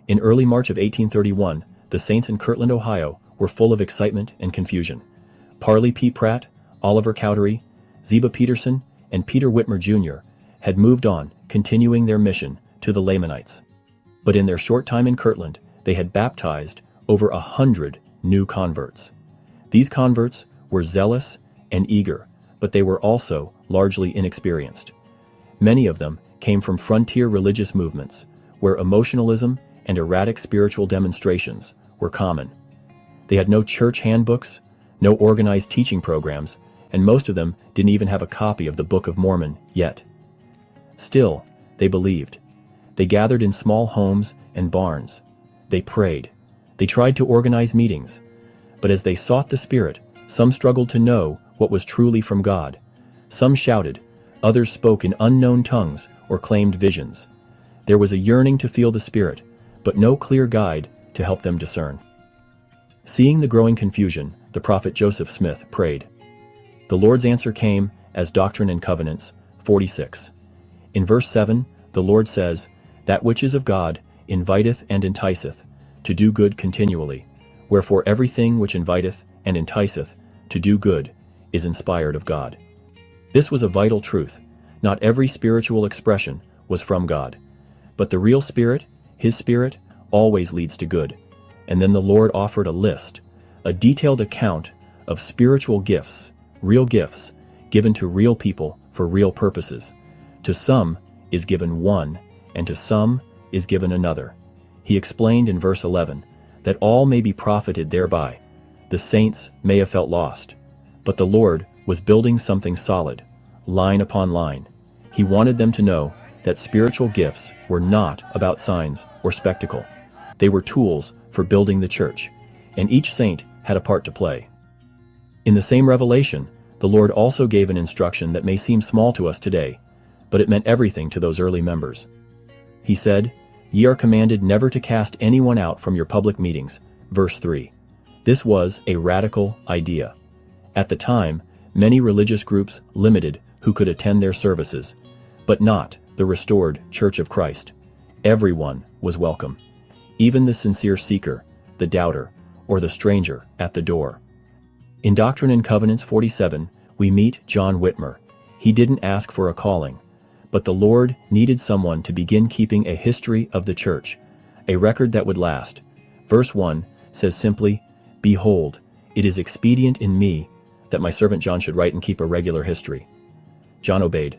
In early March of 1831, the saints in Kirtland, Ohio, were full of excitement and confusion. Parley P. Pratt, Oliver Cowdery, Ziba Peterson, and Peter Whitmer Jr. had moved on, continuing their mission to the Lamanites. But in their short time in Kirtland, they had baptized over 100 new converts. These converts were zealous and eager, but they were also largely inexperienced. Many of them came from frontier religious movements, where emotionalism and erratic spiritual demonstrations were common. They had no church handbooks, no organized teaching programs, and most of them didn't even have a copy of the Book of Mormon yet. Still, they believed. They gathered in small homes and barns. They prayed. They tried to organize meetings. But as they sought the Spirit, some struggled to know what was truly from God. Some shouted, others spoke in unknown tongues or claimed visions. There was a yearning to feel the Spirit, but no clear guide to help them discern. Seeing the growing confusion, the prophet Joseph Smith prayed. The Lord's answer came as Doctrine and Covenants 46. In verse 7, the Lord says, "That which is of God inviteth and enticeth, to do good continually. Wherefore everything which inviteth and enticeth to do good is inspired of God." This was a vital truth. Not every spiritual expression was from God. But the real Spirit, His Spirit, always leads to good. And then the Lord offered a list, a detailed account of spiritual gifts, real gifts, given to real people for real purposes. To some is given one, and to some is given another. He explained in verse 11, that all may be profited thereby. The saints may have felt lost, but the Lord was building something solid, line upon line. He wanted them to know that spiritual gifts were not about signs or spectacle. They were tools for building the church, and each saint had a part to play. In the same revelation, the Lord also gave an instruction that may seem small to us today, but it meant everything to those early members. He said, "Ye are commanded never to cast anyone out from your public meetings." Verse 3. This was a radical idea. At the time, many religious groups limited who could attend their services, but not the restored Church of Christ. Everyone was welcome, even the sincere seeker, the doubter, or the stranger at the door. In Doctrine and Covenants 47, we meet John Whitmer. He didn't ask for a calling, but the Lord needed someone to begin keeping a history of the church, a record that would last. Verse 1 says simply, "Behold, it is expedient in me that my servant John should write and keep a regular history." John obeyed.